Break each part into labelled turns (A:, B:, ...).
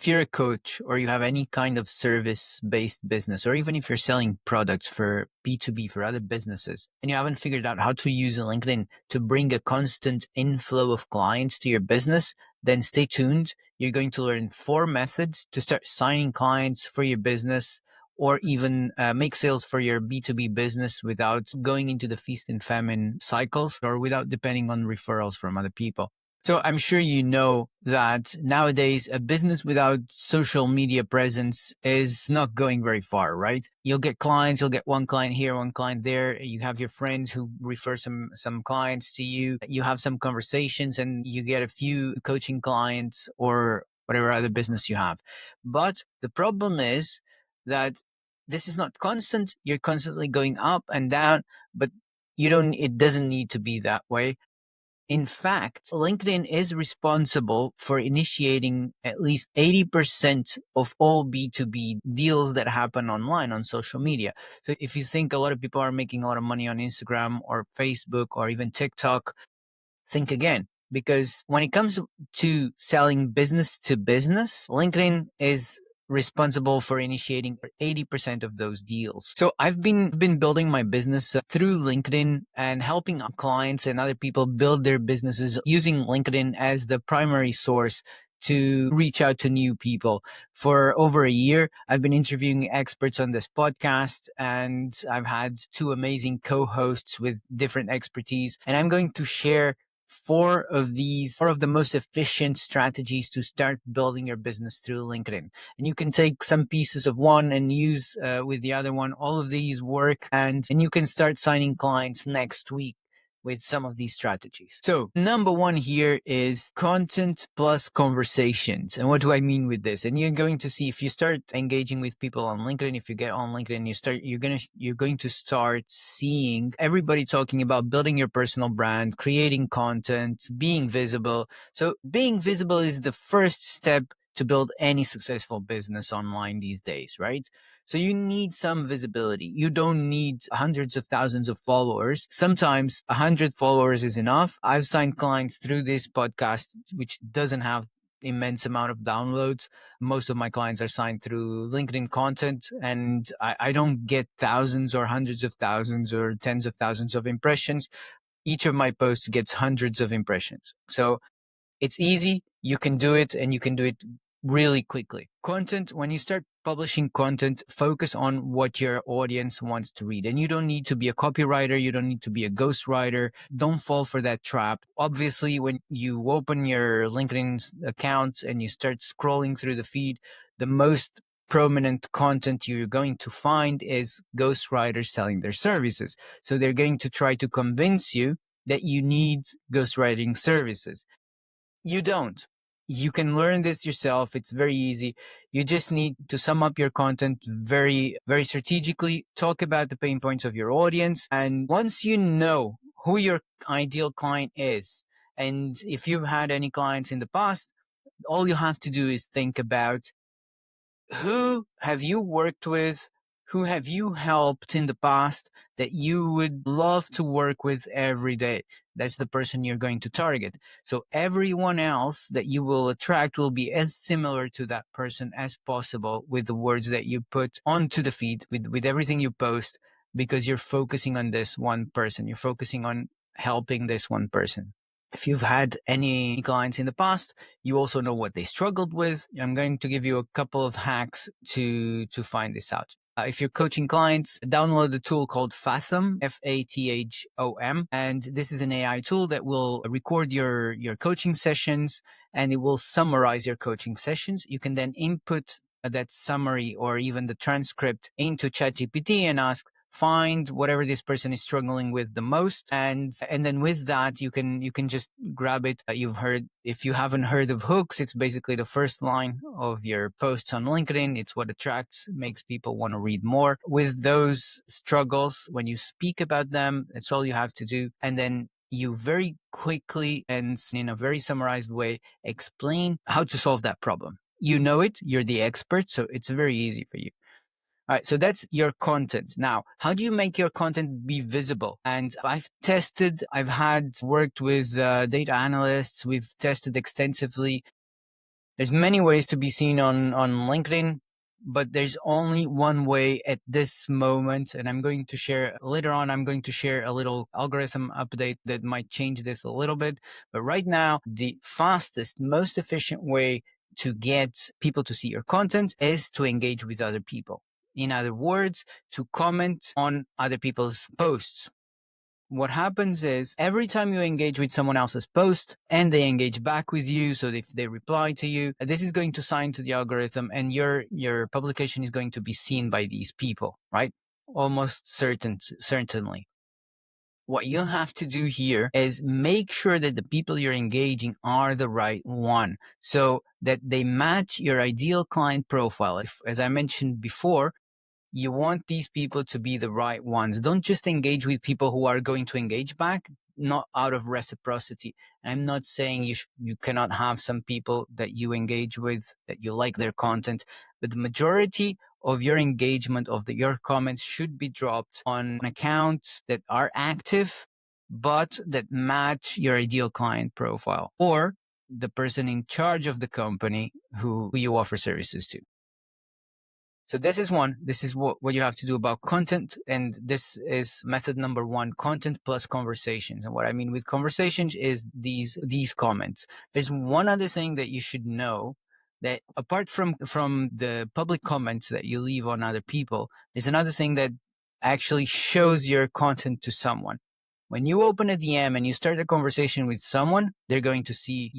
A: you're a coach or you have any kind of service-based business, or even if you're selling products for B2B for other businesses, and you haven't figured out how to use LinkedIn to bring a constant inflow of clients to your business, then stay tuned. You're going to learn 4 methods to start signing clients for your business, or even make sales for your B2B business without going into the feast and famine cycles, or without depending on referrals from other people. So I'm sure you know that nowadays a business without social media presence is not going very far, right? You'll get clients, you'll get one client here, one client there. You have your friends who refer some clients to you. You have some conversations and you get a few coaching clients or whatever other business you have. But the problem is that this is not constant. You're constantly going up and down, but it doesn't need to be that way. In fact, LinkedIn is responsible for initiating at least 80% of all B2B deals that happen online on social media. So if you think a lot of people are making a lot of money on Instagram or Facebook or even TikTok, think again. Because when it comes to selling business to business, LinkedIn is responsible for initiating 80% of those deals. So I've been building my business through LinkedIn and helping clients and other people build their businesses using LinkedIn as the primary source to reach out to new people. For over a year, I've been interviewing experts on this podcast, and I've had 2 amazing co-hosts with different expertise. And I'm going to share 4 of the most efficient strategies to start building your business through LinkedIn. And you can take some pieces of one and use with the other one. All of these work, and you can start signing clients next week with some of these strategies. So number 1 here is content plus conversations. And what do I mean with this? And you're going to see, if you start engaging with people on LinkedIn, if you get on LinkedIn, you're going to start seeing everybody talking about building your personal brand, creating content, being visible. So being visible is the first step to build any successful business online these days, right? So you need some visibility. You don't need hundreds of thousands of followers. Sometimes 100 followers is enough. I've signed clients through this podcast, which doesn't have immense amount of downloads. Most of my clients are signed through LinkedIn content, and I don't get thousands or hundreds of thousands or tens of thousands of impressions. Each of my posts gets hundreds of impressions. So it's easy. You can do it, and you can do it really quickly. Content, when you start publishing content, focus on what your audience wants to read. And you don't need to be a copywriter. You don't need to be a ghostwriter. Don't fall for that trap. Obviously, when you open your LinkedIn account and you start scrolling through the feed, the most prominent content you're going to find is ghostwriters selling their services. So they're going to try to convince you that you need ghostwriting services. You don't. You can learn this yourself. It's very easy. You just need to sum up your content very, very strategically, talk about the pain points of your audience. And once you know who your ideal client is, and if you've had any clients in the past, all you have to do is think about, who have you worked with? Who have you helped in the past that you would love to work with every day? That's the person you're going to target. So everyone else that you will attract will be as similar to that person as possible with the words that you put onto the feed, with everything you post, because you're focusing on this one person. You're focusing on helping this one person. If you've had any clients in the past, you also know what they struggled with. I'm going to give you a couple of hacks to find this out. If you're coaching clients, download a tool called Fathom, Fathom. And this is an AI tool that will record your coaching sessions, and it will summarize your coaching sessions. You can then input that summary or even the transcript into ChatGPT and ask, find whatever this person is struggling with the most, and then with that you can just grab it. If you haven't heard of hooks, it's basically the first line of your posts on LinkedIn. It's what makes people want to read more. With those struggles, when you speak about them, it's all you have to do, and then you very quickly and in a very summarized way explain how to solve that problem. You know it, you're the expert, so it's very easy for you. All right, so that's your content. Now, how do you make your content be visible? And I've worked with data analysts. We've tested extensively. There's many ways to be seen on LinkedIn, but there's only one way at this moment. And I'm going to share later on, I'm going to share a little algorithm update that might change this a little bit. But right now, the fastest, most efficient way to get people to see your content is to engage with other people. In other words, to comment on other people's posts. What happens is every time you engage with someone else's post and they engage back with you, so if they reply to you, this is going to sign to the algorithm, and your publication is going to be seen by these people, right? Almost certainly. What you have to do here is make sure that the people you're engaging are the right one, so that they match your ideal client profile. If, as I mentioned before, you want these people to be the right ones. Don't just engage with people who are going to engage back, not out of reciprocity. I'm not saying you cannot have some people that you engage with, that you like their content, but the majority of your engagement, your comments should be dropped on accounts that are active, but that match your ideal client profile or the person in charge of the company who you offer services to. So this is one. This is what you have to do about content. And this is method number one, content plus conversations. And what I mean with conversations is these comments. There's one other thing that you should know, that apart from the public comments that you leave on other people, there's another thing that actually shows your content to someone. When you open a DM and you start a conversation with someone, they're going to see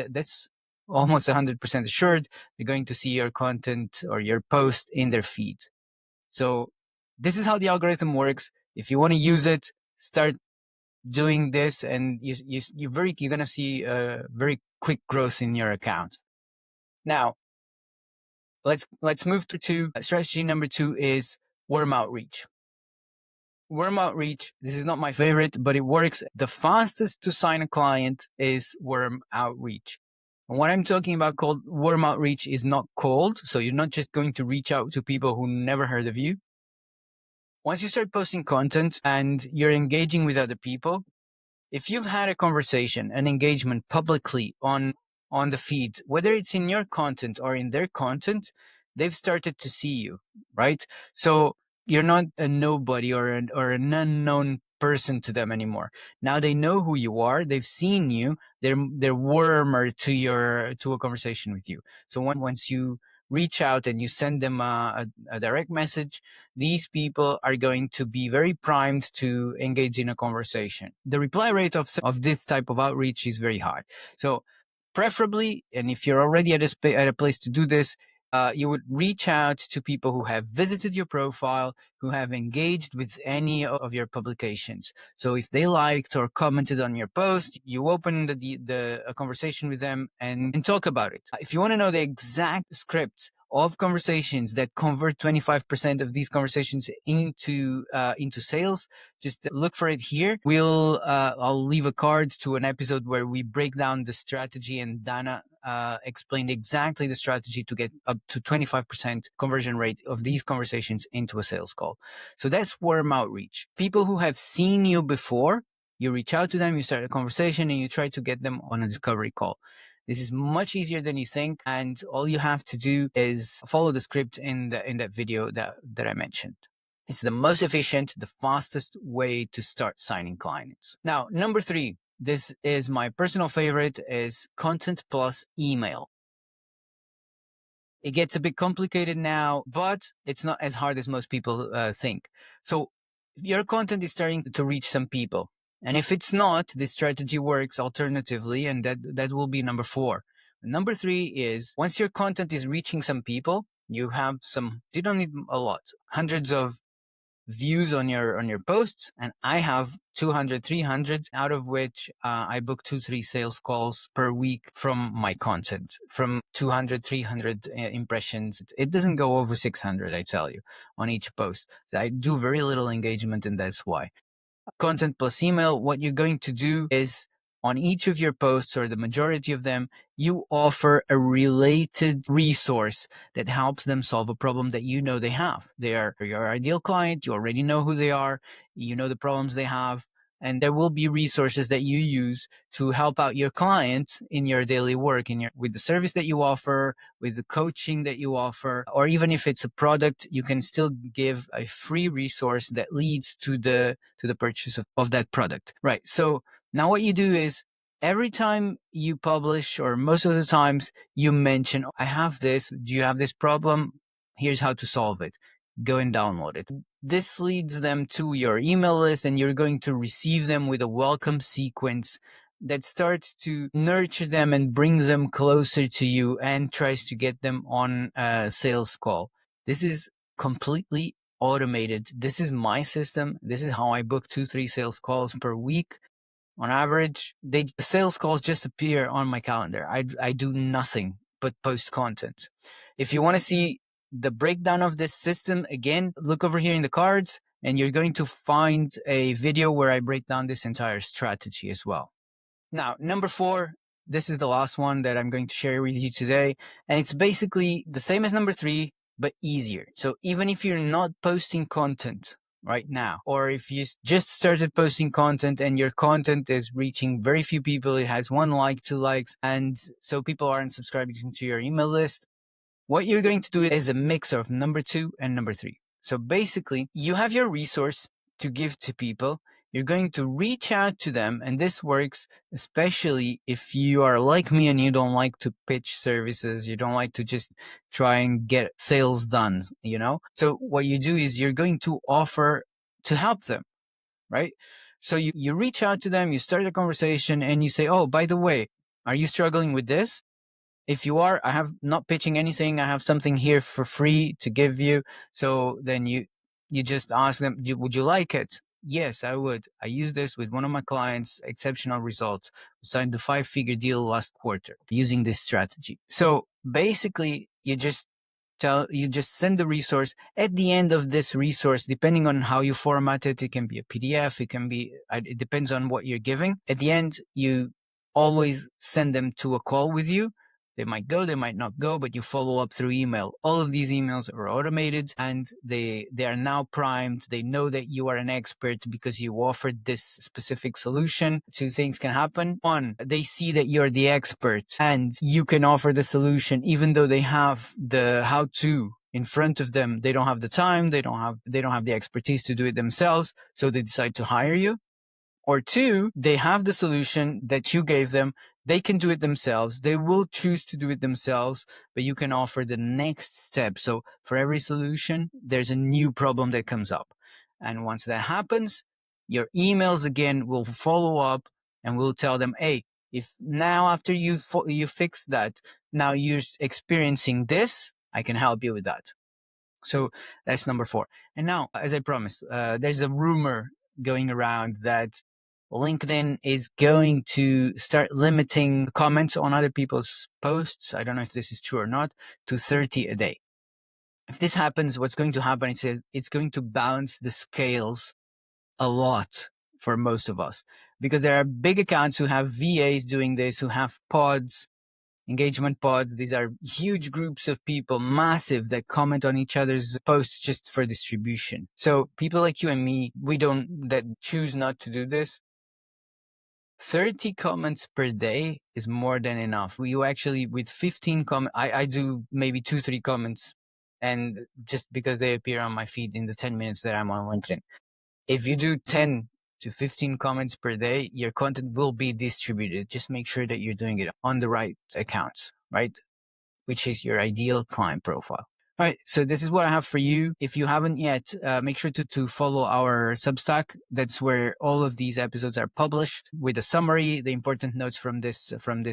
A: that's almost 100% assured they're going to see your content or your post in their feed. So this is how the algorithm works. If you want to use it, start doing this, and you're going to see a very quick growth in your account. Now, let's move to strategy number two is warm outreach. Warm outreach, this is not my favorite, but it works. The fastest to sign a client is warm outreach. And what I'm talking about called warm outreach is not cold. So you're not just going to reach out to people who never heard of you. Once you start posting content and you're engaging with other people, if you've had a conversation, an engagement publicly on the feed, whether it's in your content or in their content, they've started to see you, right? So you're not a nobody or an unknown person to them anymore. Now they know who you are. They've seen you. They're warmer to a conversation with you. So once you reach out and you send them a direct message, these people are going to be very primed to engage in a conversation. The reply rate of this type of outreach is very high. So preferably, and if you're already at a place to do this, you would reach out to people who have visited your profile, who have engaged with any of your publications. So if they liked or commented on your post, you open a conversation with them and talk about it. If you want to know the exact script of conversations that convert 25% of these conversations into sales, just look for it here. I'll leave a card to an episode where we break down the strategy, and Dana explained exactly the strategy to get up to 25% conversion rate of these conversations into a sales call. So that's warm outreach. People who have seen you before, you reach out to them, you start a conversation, and you try to get them on a discovery call. This is much easier than you think, and all you have to do is follow the script in that video that I mentioned. It's the most efficient, the fastest way to start signing clients. Now, number three, this is my personal favorite, is content plus email. It gets a bit complicated now, but it's not as hard as most people think. So your content is starting to reach some people. And if it's not, this strategy works alternatively, and that will be number four. Number three is once your content is reaching some people, you don't need a lot, hundreds of views on your posts, and I have 200, 300, out of which I book 2-3 sales calls per week from my content, from 200, 300 impressions. It doesn't go over 600, I tell you, on each post. So I do very little engagement, and that's why. Content plus email, what you're going to do is on each of your posts, or the majority of them, you offer a related resource that helps them solve a problem that you know they have. They are your ideal client. You already know who they are. You know the problems they have. and there will be resources that you use to help out your client in your daily work, with the service that you offer, with the coaching that you offer, or even if it's a product, you can still give a free resource that leads to the purchase of that product. Right. So now what you do is every time you publish, or most of the times, you mention, I have this, do you have this problem? Here's how to solve it. Go and download it. This leads them to your email list, and you're going to receive them with a welcome sequence that starts to nurture them and bring them closer to you and tries to get them on a sales call. This is completely automated. This is my system. This is how I book 2-3 sales calls per week. On average, the sales calls just appear on my calendar. I do nothing but post content. If you want to see the breakdown of this system, again, look over here in the cards, and you're going to find a video where I break down this entire strategy as well. Now, number 4, this is the last one that I'm going to share with you today. And it's basically the same as number 3, but easier. So even if you're not posting content right now, or if you just started posting content and your content is reaching very few people, it has 1 like, 2 likes, and so people aren't subscribing to your email list, what you're going to do is a mix of number 2 and number 3. So basically, you have your resource to give to people. You're going to reach out to them, and this works especially if you are like me and you don't like to pitch services. You don't like to just try and get sales done, So what you do is you're going to offer to help them, right? So you reach out to them, you start a conversation, and you say, oh, by the way, are you struggling with this? If you are, I have not pitching anything. I have something here for free to give you. So then you just ask them, would you like it? Yes, I would. I use this with one of my clients, exceptional results. We signed the 5-figure deal last quarter using this strategy. So basically, you just send the resource. At the end of this resource, depending on how you format it, it can be a PDF, it depends on what you're giving. At the end, you always send them to a call with you. They might go, they might not go, but you follow up through email. All of these emails are automated, and they are now primed. They know that you are an expert because you offered this specific solution. 2 things can happen. 1, they see that you're the expert and you can offer the solution, even though they have the how-to in front of them. They don't have the time. They don't have the expertise to do it themselves. So they decide to hire you. Or 2, they have the solution that you gave them. They can do it themselves. They will choose to do it themselves, but you can offer the next step. So for every solution, there's a new problem that comes up. And once that happens, your emails again will follow up and will tell them, hey, if now after you fix that, now you're experiencing this, I can help you with that. So that's number 4. And now, as I promised, there's a rumor going around that LinkedIn is going to start limiting comments on other people's posts. I don't know if this is true or not, to 30 a day. If this happens, what's going to happen is it's going to balance the scales a lot for most of us, because there are big accounts who have VAs doing this, who have pods, engagement pods. These are huge groups of people, massive, that comment on each other's posts just for distribution. So people like you and me, that choose not to do this, 30 comments per day is more than enough. You actually, with 15 comments, I do maybe 2-3 comments, and just because they appear on my feed in the 10 minutes that I'm on LinkedIn. If you do 10 to 15 comments per day, your content will be distributed. Just make sure that you're doing it on the right accounts, right? Which is your ideal client profile. All right, so this is what I have for you. If you haven't yet, make sure to follow our Substack. That's where all of these episodes are published with a summary, the important notes from this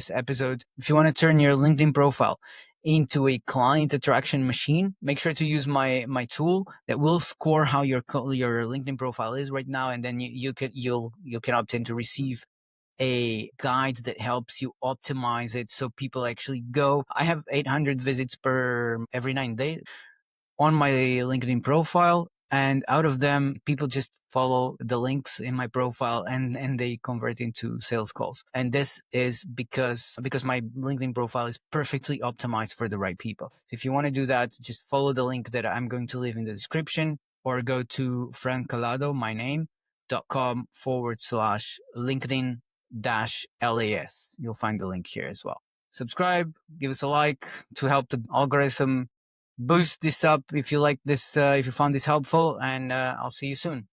A: episode. If you want to turn your LinkedIn profile into a client attraction machine, make sure to use my tool that will score how your LinkedIn profile is right now, and then you can opt in to receive a guide that helps you optimize it so people actually go. I have 800 visits every 9 days on my LinkedIn profile, and out of them, people just follow the links in my profile and they convert into sales calls. And this is because my LinkedIn profile is perfectly optimized for the right people. If you want to do that, just follow the link that I'm going to leave in the description, or go to Frank Calado, my name, linkedin dash LAS. You'll find the link here as well. Subscribe, give us a like to help the algorithm boost this up if you like this, if you found this helpful, and I'll see you soon.